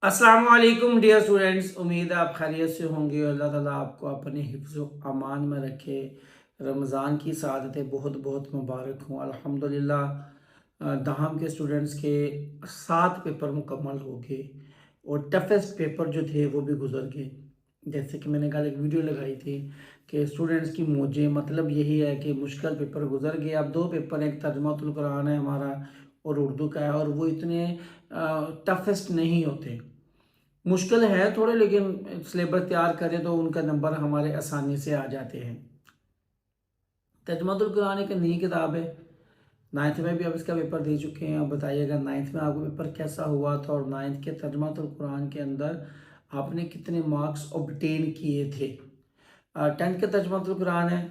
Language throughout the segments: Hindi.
अस्सलाम वालेकुम डियर स्टूडेंट्स। उम्मीद है आप खैरियत से होंगे और अल्लाह ताला आपको अपने हिफ्ज़ व अमान में रखे। रमज़ान की सादतें बहुत बहुत मुबारक हों अल्हम्दुलिल्लाह। दहाम के स्टूडेंट्स के 7 पेपर मुकम्मल हो गए और टफेस्ट पेपर जो थे वो भी गुजर गए। जैसे कि मैंने कल एक वीडियो लगाई थी कि स्टूडेंट्स की मौजें, मतलब यही है कि मुश्किल पेपर गुजर गए। अब 2 पेपर, एक तर्जुमातुल कुरान है हमारा और उर्दू का है, और वो इतने टफेस्ट नहीं होते। मुश्किल है थोड़े, लेकिन सिलेबस तैयार करें तो उनका नंबर हमारे आसानी से आ जाते हैं। तर्जुमातुल कुरान एक नई किताब है। नाइन्थ में भी अब इसका पेपर दे चुके हैं। अब बताइएगा नाइन्थ में आपको पेपर कैसा हुआ था और नाइन्थ के तर्जुमातुल कुरान के अंदर आपने कितने मार्क्स ऑब्टेन किए थे। टेंथ का तर्जुमातुल कुरान है,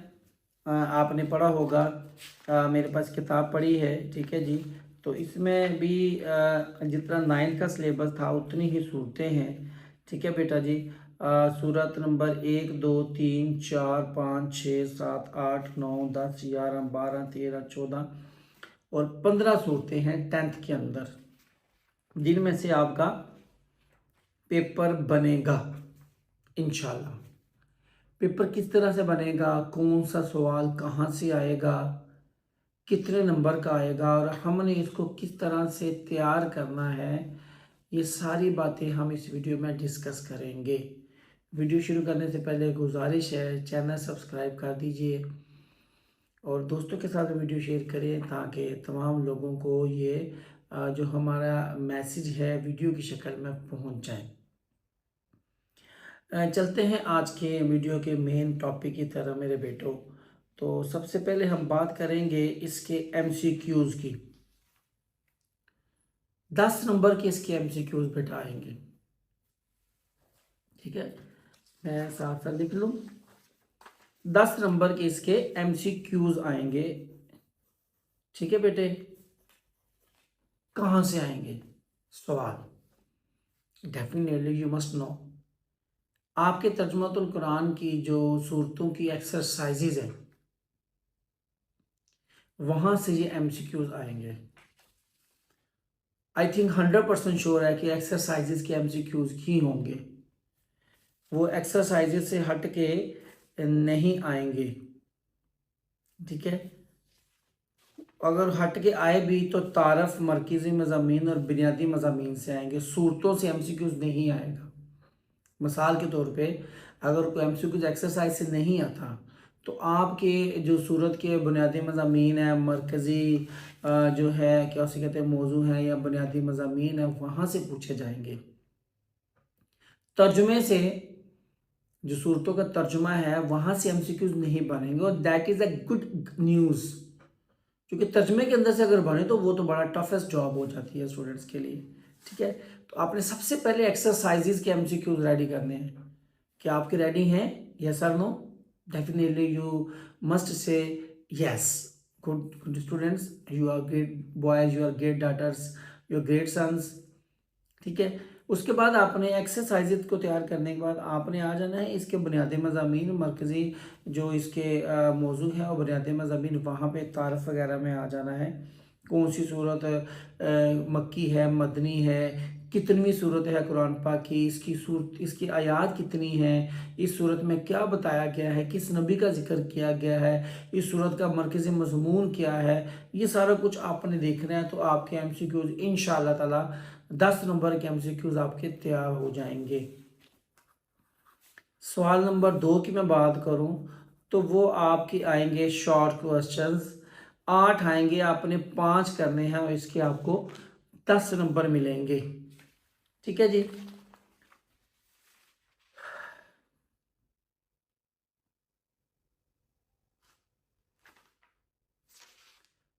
आपने पढ़ा होगा। मेरे पास किताब पड़ी है, ठीक है जी। तो इसमें भी जितना नाइन्थ का सिलेबस था उतनी ही सूरतें हैं, ठीक है बेटा जी। सूरत नंबर 1, 2, 3, 4, 5, 6, 7, 8, 9, 10, 11, 12, 13, 14 और 15 सूरतें हैं टेंथ के अंदर, जिनमें से आपका पेपर बनेगा इंशाल्लाह। पेपर किस तरह से बनेगा, कौन सा सवाल कहाँ से आएगा, कितने नंबर का आएगा और हमने इसको किस तरह से तैयार करना है, ये सारी बातें हम इस वीडियो में डिस्कस करेंगे। वीडियो शुरू करने से पहले गुजारिश है, चैनल सब्सक्राइब कर दीजिए और दोस्तों के साथ वीडियो शेयर करें ताकि तमाम लोगों को ये जो हमारा मैसेज है वीडियो की शक्ल में पहुंच जाए। चलते हैं आज के वीडियो के मेन टॉपिक की तरह मेरे बेटो। तो सबसे पहले हम बात करेंगे इसके एमसीक्यूज़ की। 10 नंबर के इसके एमसीक्यूज़ बेटा आएंगे, ठीक है। मैं साथ साथ लिख लूँ। 10 नंबर के इसके एमसीक्यूज़ आएंगे, ठीक है बेटे। कहाँ से आएंगे सवाल, डेफिनेटली यू मस्ट नो। आपके तर्जुमातुल कुरान की जो सूरतों की एक्सरसाइजेज हैं वहाँ से ये एमसीक्यूज़ आएंगे। आई थिंक 100% श्योर है कि एक्सरसाइजेज के एमसीक्यूज़ ही होंगे, वो एक्सरसाइजेज से हट के नहीं आएंगे, ठीक है। अगर हट के आए भी तो तारफ़, मरकज़ी मज़ामीन और बुनियादी मज़ामीन से आएंगे, सूरतों से एमसीक्यूज़ नहीं आएगा। मिसाल के तौर पे अगर कोई एमसीक्यूज़ एक्सरसाइज से नहीं आता तो आपके जो सूरत के बुनियादी मज़ामीन है, मरकज़ी जो है क्या उसे कहते हैं मौजू है या बुनियादी मज़ामीन है, वहाँ से पूछे जाएंगे। तर्जुमे से, जो सूरतों का तर्जुमा है वहाँ से एमसीक्यूज़ नहीं बनेंगे और that is a good news, क्योंकि तर्जमे के अंदर से अगर बने तो वो तो बड़ा टफेस्ट जॉब हो जाती है स्टूडेंट्स के लिए, ठीक है। तो आपने सबसे पहले एक्सरसाइजेज के एमसीक्यूज रेडी करने हैं। क्या आपके रेडी हैं? यस और no? Definitely you must say yes. Good students, you are great boys, you are great daughters, you are great sons, ठीक है। उसके बाद आपने एक्सरसाइजेज को तैयार करने के बाद आपने आ जाना है इसके बुनियादी मज़ामीन, मरकज़ी जो इसके मौजू है और बुनियादी मज़ामीन, वहाँ पे तारफ़ वगैरह में आ जाना है। कौन सी सूरत मक्की है, मदनी है, कितनी सूरत है कुरान पाक की, इसकी सूरत, इसकी आयात कितनी है, इस सूरत में क्या बताया गया है, किस नबी का जिक्र किया गया है, इस सूरत का मरकज़ी मज़मून क्या है, ये सारा कुछ आपने देखना है। तो आपके एमसीक्यूज़ इंशाअल्लाह ताला 10 नंबर के एमसीक्यूज़ आपके तैयार हो जाएंगे। सवाल नंबर 2 की मैं बात करूं तो वो आपके आएंगे शॉर्ट क्वेश्चंस। 8 आएंगे, आपने 5 करने हैं और इसके आपको 10 नंबर मिलेंगे, ठीक है जी।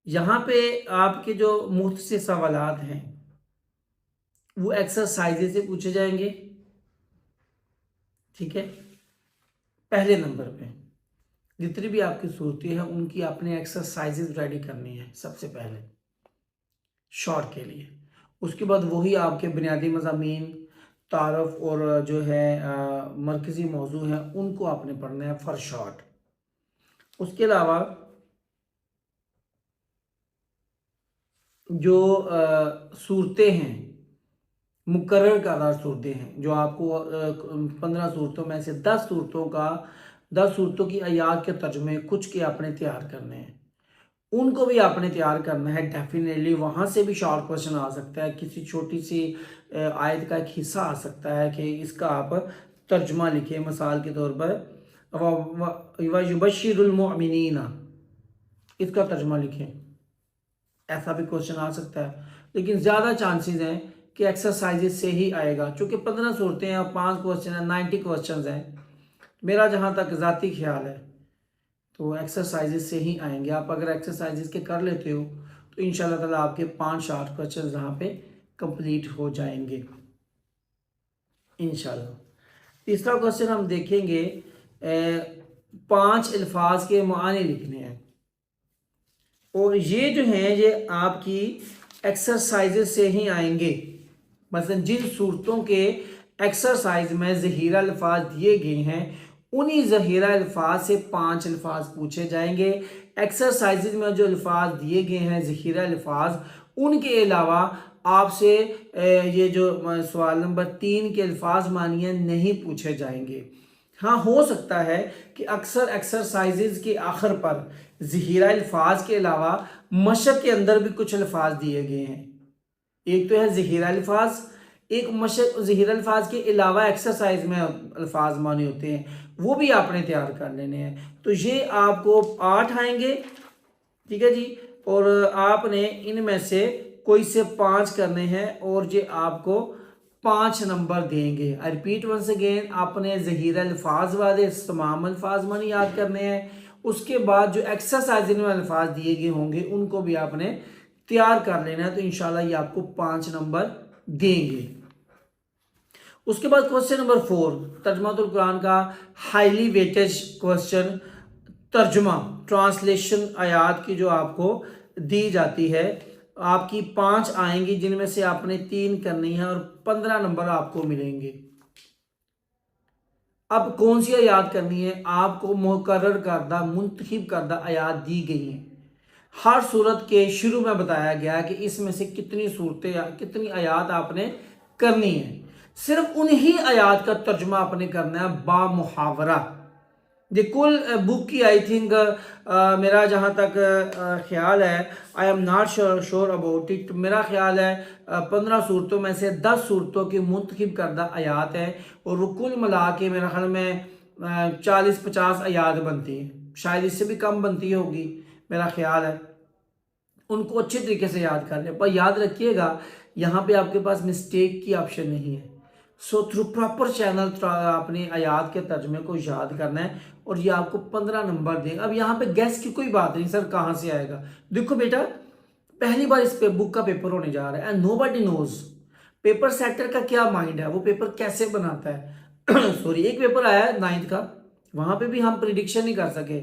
यहाँ पे आपके जो मुफ्त से सवालात हैं वो एक्सरसाइजेज से पूछे जाएंगे, ठीक है। पहले नंबर पे जितनी भी आपकी सूरतें हैं उनकी आपने एक्सरसाइजेज रेडी करनी है सबसे पहले शॉर्ट के लिए। उसके बाद वही आपके बुनियादी मज़ामीन, तारफ़ और जो है मरकज़ी मौजू हैं उनको आपने पढ़ना है फॉर शॉर्ट। उसके अलावा जो सूरतें हैं मुकर्रर करदार सूरतें हैं जो आपको 15 सूरतों में से 10 सूरतों की आयात के तर्जुमे कुछ के आपने तैयार करने हैं, उनको भी आपने तैयार करना है। डेफिनेटली वहाँ से भी शॉर्ट क्वेश्चन आ सकता है, किसी छोटी सी आयत का एक हिस्सा आ सकता है कि इसका आप तर्जुमा लिखें। मिसाल के तौर पर युबश्शिरुल मुमिनीना, इसका तर्जुमा लिखें, ऐसा भी क्वेश्चन आ सकता है। लेकिन ज़्यादा चांसेस हैं कि एक्सरसाइजेज से ही आएगा, चूँकि 15 सूरतें हैं और 5 क्वेश्चन हैं, 90 क्वेश्चन हैं। मेरा जहाँ तक ज़ाती ख्याल है तो एक्सरसाइजेज से ही आएंगे। आप अगर एक्सरसाइजेज के कर लेते हो तो इंशाल्लाह ताला आपके 5 शार्ट क्वेश्चन यहाँ पे कंप्लीट हो जाएंगे इंशाल्लाह। तीसरा क्वेश्चन हम देखेंगे, 5 अल्फाज के मानी लिखने हैं, और ये जो हैं ये आपकी एक्सरसाइजेज से ही आएंगे। मसलन जिन सूरतों के एक्सरसाइज में ज़हीरा अल्फाज दिए गए हैं, उन्हीं ज़हीरा अल्फाज से 5 अल्फाज पूछे जाएंगे। एक्सरसाइजेज में जो अल्फाज दिए गए हैं ज़हीरा अल्फाज, उनके अलावा आपसे ये जो सवाल नंबर 3 के अल्फाज मानिए नहीं पूछे जाएंगे। हाँ, हो सकता है कि अक्सर एक्सरसाइजेज के आखिर पर ज़हीरा अल्फाज के अलावा मशक के अंदर भी कुछ अल्फाज दिए गए हैं। एक तो है ज़हीरा अल्फाज, एक मशक ज़हीरा अल्फाज के अलावा एक्सरसाइज में अल्फाज माने होते हैं, वो भी आपने तैयार कर लेने हैं। तो ये आपको 8 आएंगे, ठीक है जी, और आपने इनमें से कोई से 5 करने हैं और ये आपको 5 नंबर देंगे। आई रिपीट वंस अगेन, आपने ज़हीरा अल्फाज वाले तमाम अल्फाज मानी याद करने हैं। उसके बाद जो एक्सरसाइज में अल्फाज दिए गए होंगे उनको भी आपने तैयार कर लेना है, तो इंशाल्लाह ये आपको 5 नंबर देंगे। उसके बाद क्वेश्चन नंबर 4, तर्जुमातुल कुरान का हाईली वेटेज क्वेश्चन, तर्जुमा ट्रांसलेशन आयात की जो आपको दी जाती है, आपकी 5 आएंगी जिनमें से आपने 3 करनी है और 15 नंबर आपको मिलेंगे। अब कौन सी आयात करनी है? आपको मुकर्रर करदा मुंतखब करदा आयात दी गई हैं। हर सूरत के शुरू में बताया गया कि इसमें से कितनी सूरतें, कितनी आयात आपने करनी है। सिर्फ उन्हीं आयात का तर्जुमा आपने करना है बा मुहावरा। ये कुल बुक की आई थिंक मेरा जहाँ तक ख्याल है, I am not sure about it, मेरा ख्याल है 15 सूरतों में से 10 सूरतों की मुंतखब करदा आयात है, और वो कुल मिला के मेरा ख्याल में 40-50 आयात बनती हैं, शायद इससे भी कम बनती होगी, मेरा ख्याल है। उनको अच्छे तरीके से याद कर लें, पर याद रखिएगा यहाँ पे आपके पास मिस्टेक की ऑप्शन नहीं है। सो थ्रू प्रॉपर चैनल अपने आयात के तर्जमे को याद करना है और ये आपको 15 नंबर देंगे। अब यहाँ पे गैस की कोई बात नहीं, सर कहाँ से आएगा? देखो बेटा, पहली बार इस पे बुक का पेपर होने जा रहा है and nobody knows paper setter का क्या माइंड है, वो पेपर कैसे बनाता है। सॉरी, एक पेपर आया है 9th का, वहाँ पे भी हम प्रिडिक्शन नहीं कर सके।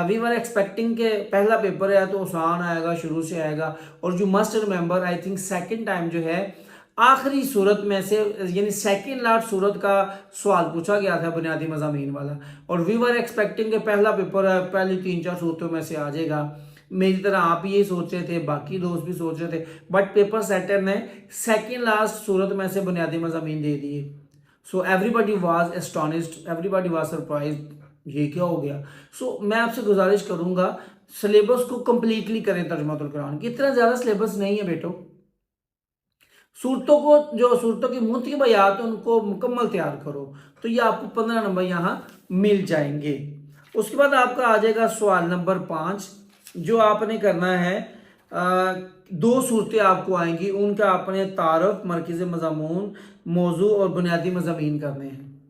वी वर एक्सपेक्टिंग के पहला पेपर है तो आसान आएगा, शुरू से आएगा, और जो must remember I think second time जो है आखिरी सूरत में से, यानी सेकंड लास्ट सूरत का सवाल पूछा गया था बुनियादी मज़ामीन वाला, और वी वर एक्सपेक्टिंग के पहला पेपर पहली 3-4 सूरतों में से आ जाएगा। मेरी तरह आप ये सोच रहे थे, बाकी दोस्त भी सोच रहे थे, बट पेपर सेटर ने सेकंड लास्ट सूरत में से बुनियादी मज़ामीन दे दिए। So everybody was astonished, everybody was surprised, ये क्या हो गया। सो मैं आपसे गुजारिश करूंगा सिलेबस को कंप्लीटली करें तर्जुमातुल कुरान की। इतना ज़्यादा सिलेबस नहीं है बेटो, सूरतों को, जो सूरतों की मुंतखब आयात उनको मुकम्मल तैयार करो, तो ये आपको 15 नंबर यहाँ मिल जाएंगे। उसके बाद आपका आ जाएगा सवाल नंबर 5, जो आपने करना है 2 सूरतें आपको आएंगी, उनका आपने तारफ, मरकज़ मज़मून, मौजू और बुनियादी मज़ामीन करने हैं।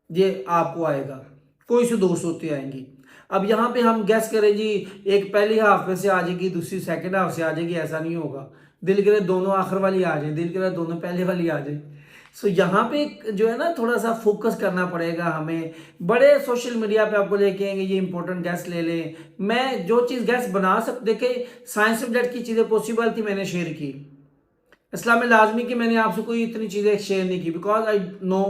ये आपको आएगा, कोई से 2 सूरतें आएंगी। अब यहाँ पे हम गैस करें जी, एक पहली हाफ में से आ जाएगी, दूसरी सेकंड हाफ से आ जाएगी, ऐसा नहीं होगा। दिल करे दोनों आखिर वाली आ जाए, दिल करे दोनों पहले वाली आ जाए। सो यहाँ पे जो है ना, थोड़ा सा फोकस करना पड़ेगा हमें। बड़े सोशल मीडिया पे आपको लेके आएंगे, ये इंपॉर्टेंट गैस ले लें। मैं जो चीज़ गैस बना सकते, देखे साइंस सब्जेक्ट की चीज़ें पॉसिबल थी, मैंने शेयर की। इस्लाम में लाजमी कि मैंने आपसे कोई इतनी चीज़ें शेयर नहीं की, बिकॉज आई नो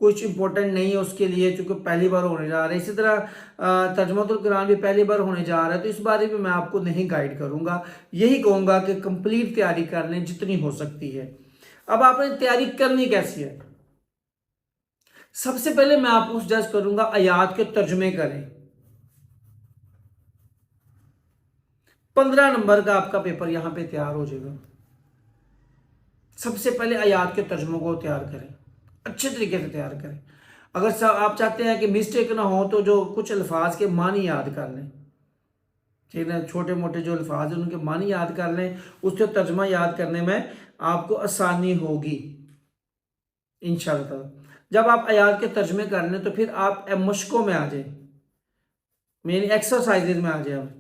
कुछ इंपॉर्टेंट नहीं है उसके लिए, चूँकि पहली बार होने जा रहा है। इसी तरह तर्जुमातुल कुरान भी पहली बार होने जा रहा है, तो इस बारे में मैं आपको नहीं गाइड करूँगा, यही कहूँगा कि कंप्लीट तैयारी कर लें जितनी हो सकती है। अब आपने तैयारी करनी कैसी है? सबसे पहले मैं आपको सजेस्ट करूंगा आयात के तर्जुमे करें। 15 नंबर का आपका पेपर यहां पे तैयार हो जाएगा। सबसे पहले आयात के तर्जुमों को तैयार करें, अच्छे तरीके से तैयार करें। अगर आप चाहते हैं कि मिस्टेक ना हो तो जो कुछ अल्फाज के मानी याद कर लें, ठीक है, छोटे मोटे जो अल्फाज हैं उनके मानी याद कर लें, उससे तर्जमा याद करने में आपको आसानी होगी इंशाअल्लाह ताला। जब आप आयात के तर्जमे कर लें तो फिर आप मशकों में आ जाए, मेन एक्सरसाइजेज में आ जाए। अब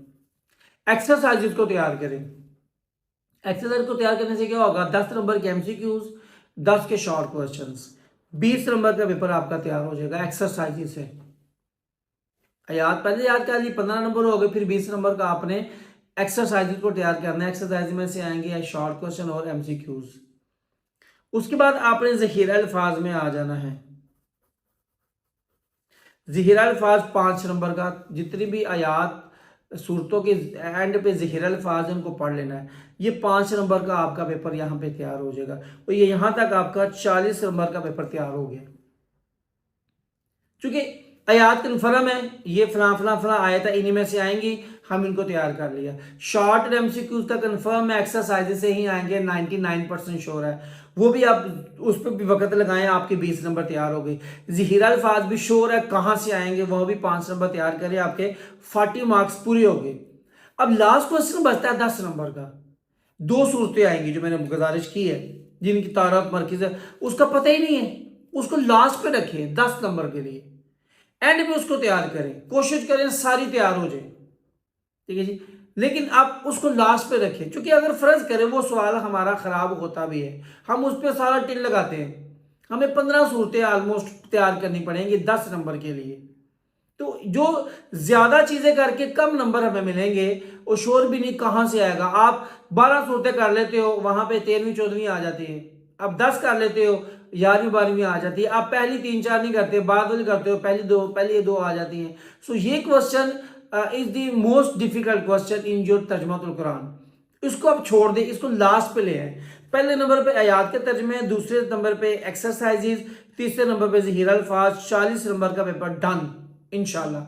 एक्सरसाइजेज को तैयार करें। एक्सरसाइज को तैयार करने से क्या होगा? 10 नंबर के एमसीक्यूज, 10 के शॉर्ट क्वेश्चंस, 20 नंबर का पेपर आपका तैयार हो जाएगा एक्सरसाइज से। याद पहले याद कर ली, 15 नंबर हो गए, फिर 20 नंबर का आपने एक्सरसाइज को तैयार करना है। एक्सरसाइज में से आएंगे शॉर्ट क्वेश्चन और एमसीक्यूज। उसके बाद आपने ज़ख़ीरा अल्फाज में आ जाना है। ज़ख़ीरा अल्फाज 5 नंबर का, जितनी भी आयात सूरतों के एंड पे ज़ख़ीरा अल्फाज है उनको पढ़ लेना है। ये 5 नंबर का आपका पेपर यहाँ पे तैयार हो जाएगा और ये यहाँ तक आपका 40 नंबर का पेपर तैयार हो गया। क्योंकि आयात कन्फर्म है, ये फला फला फला आयत है, इन्हीं में से आएंगी, हम इनको तैयार कर लिया। शॉर्ट एमसीक्यूज का कन्फर्म है, एक्सरसाइज से ही आएंगे, 99% श्योर है। वो भी आप उस पर भी वक्त लगाएं, आपके 20 नंबर तैयार हो गए। ज़ख़ीरा अल्फाज भी श्योर है कहाँ से आएंगे, वह भी 5 नंबर तैयार करें, आपके 40 मार्क्स पूरे हो गए। अब लास्ट क्वेश्चन बचता है 10 नंबर का। 2 सूरतें आएंगी जो मैंने गुजारिश की है, जिनकी तारक मरकज है, उसका पता ही नहीं है, उसको लास्ट पे रखें 10 नंबर के लिए। एंड में उसको तैयार करें, कोशिश करें सारी तैयार हो जाए, ठीक है जी। लेकिन आप उसको लास्ट पे रखें, क्योंकि अगर फर्ज करें वो सवाल हमारा खराब होता भी है, हम उस पर सारा टिल लगाते हैं, हमें 15 सूरतें ऑलमोस्ट तैयार करनी पड़ेंगी 10 नंबर के लिए। तो जो ज्यादा चीजें करके कम नंबर हमें मिलेंगे, वो शोर भी नहीं कहां से आएगा। आप 12 सूरतें कर लेते हो, वहां पे 13वीं 14वीं आ जाती है। अब 10 कर लेते हो, 11वीं 12वीं आ जाती है। आप पहली 3 4 नहीं करते, बाद वाली करते हो, पहली 2 आ जाती हैं। सो ये question is the most difficult question in your Tarjumatul Quran. इसको आप छोड़ दें, इसको लास्ट पे ले आए। पहले नंबर पे आयात के तर्जमे, दूसरे नंबर पे एक्सरसाइजेज, तीसरे नंबर पे ज़ख़ीरा अल्फाज, 40 नंबर का पेपर डन इंशाल्लाह।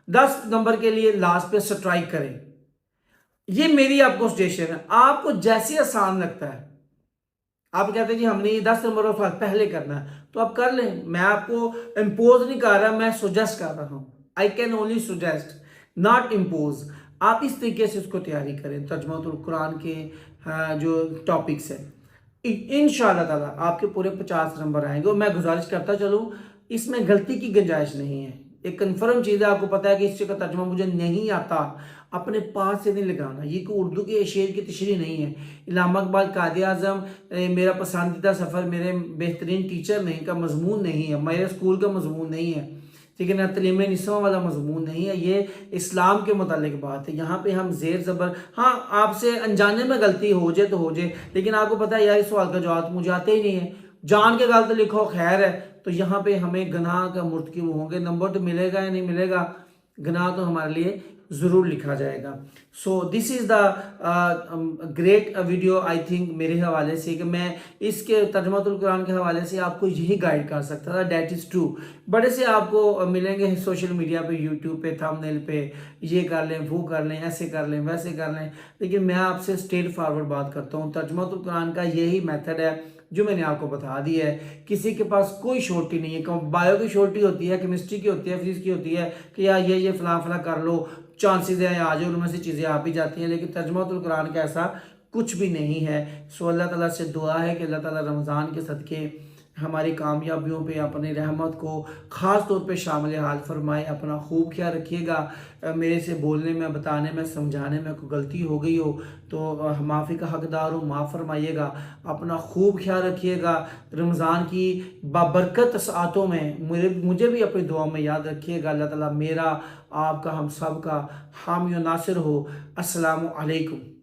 10 नंबर के लिए लास्ट पे स्ट्राइक करें। ये मेरी आपको सजेशन है, आपको जैसे आसान लगता है। आप कहते हैं जी हमने ये 10 नंबर का पहले करना है, तो आप कर लें। मैं आपको इम्पोज नहीं कर रहा, मैं सुजेस्ट कर रहा हूं। I can only suggest, not impose. आप इस तरीके से उसको तैयारी करें, तर्जुमातुल कुरान के जो टॉपिक्स हैं। इंशाअल्लाह ताला आपके पूरे 50 नंबर आएंगे। और मैं गुजारिश करता चलूँ, इसमें गलती की गुंजाइश नहीं है। एक कन्फर्म चीज़ है, आपको पता है कि इस चीज़ का तर्जुमा मुझे नहीं आता, अपने पास से नहीं लगाना। ये कोई उर्दू के शेर की तशरीह नहीं है। इल्हामा इकबाल कायदे आज़म मेरा पसंदीदा सफ़र, मेरे बेहतरीन टीचर नहीं का मजमून नहीं है, मेरे स्कूल का मजमून नहीं है, ठीक है ना, तलीम निस्वां वाला मजमून नहीं है। ये इस्लाम के मुतालिक बात है। यहाँ पे हम जेर ज़बर, हाँ आपसे अनजाने में गलती हो जाए तो हो जाए, लेकिन आपको पता है यार इस सवाल का जवाब मुझे आते ही नहीं है, जान के गलत लिखो खैर है। तो यहाँ पे हमें गुनाह का मुर्तकिब होंगे, नंबर तो मिलेगा या नहीं मिलेगा, गुनाह तो हमारे लिए ज़रूर लिखा जाएगा। So this is the great video I think मेरे हवाले से, कि मैं इसके तर्जुमातुल कुरान के हवाले से आपको यही गाइड कर सकता था। That is true. बड़े से आपको मिलेंगे सोशल मीडिया पे, यूट्यूब पे, थंबनेल पे, ये कर लें, वो कर लें, ऐसे कर लें, वैसे कर लें, लेकिन मैं आपसे स्ट्रेट फॉरवर्ड बात करता हूँ। तर्जुमातुल कुरान का यही मेथड है जो मैंने आपको बता दी है। किसी के पास कोई शॉर्टी नहीं है। बायो की शॉर्टी होती है, केमिस्ट्री की होती है, फिजिक्स की होती है कि यार ये फला फला कर लो, चांसेस हैं आ जाए, उनमें से चीज़ें आ भी जाती हैं। लेकिन तर्जुमातुल कुरान का ऐसा कुछ भी नहीं है। सो अल्लाह ताला से दुआ है कि अल्लाह ताला रमज़ान के सदक़े हमारी कामयाबियों पे अपनी रहमत को ख़ास तौर पे शामिल हाल फरमाए। अपना खूब ख्याल रखिएगा। मेरे से बोलने में, बताने में, समझाने में कोई गलती हो गई हो तो माफ़ी का हकदार हूँ, माफ़ फरमाइएगा। अपना खूब ख्याल रखिएगा। रमज़ान की बाबरकत सातों में मुझे भी अपनी दुआ में याद रखिएगा। अल्लाह ताला मेरा, आपका, हम सब का हामी और नासिर हो। अस्सलामु अलैकुम।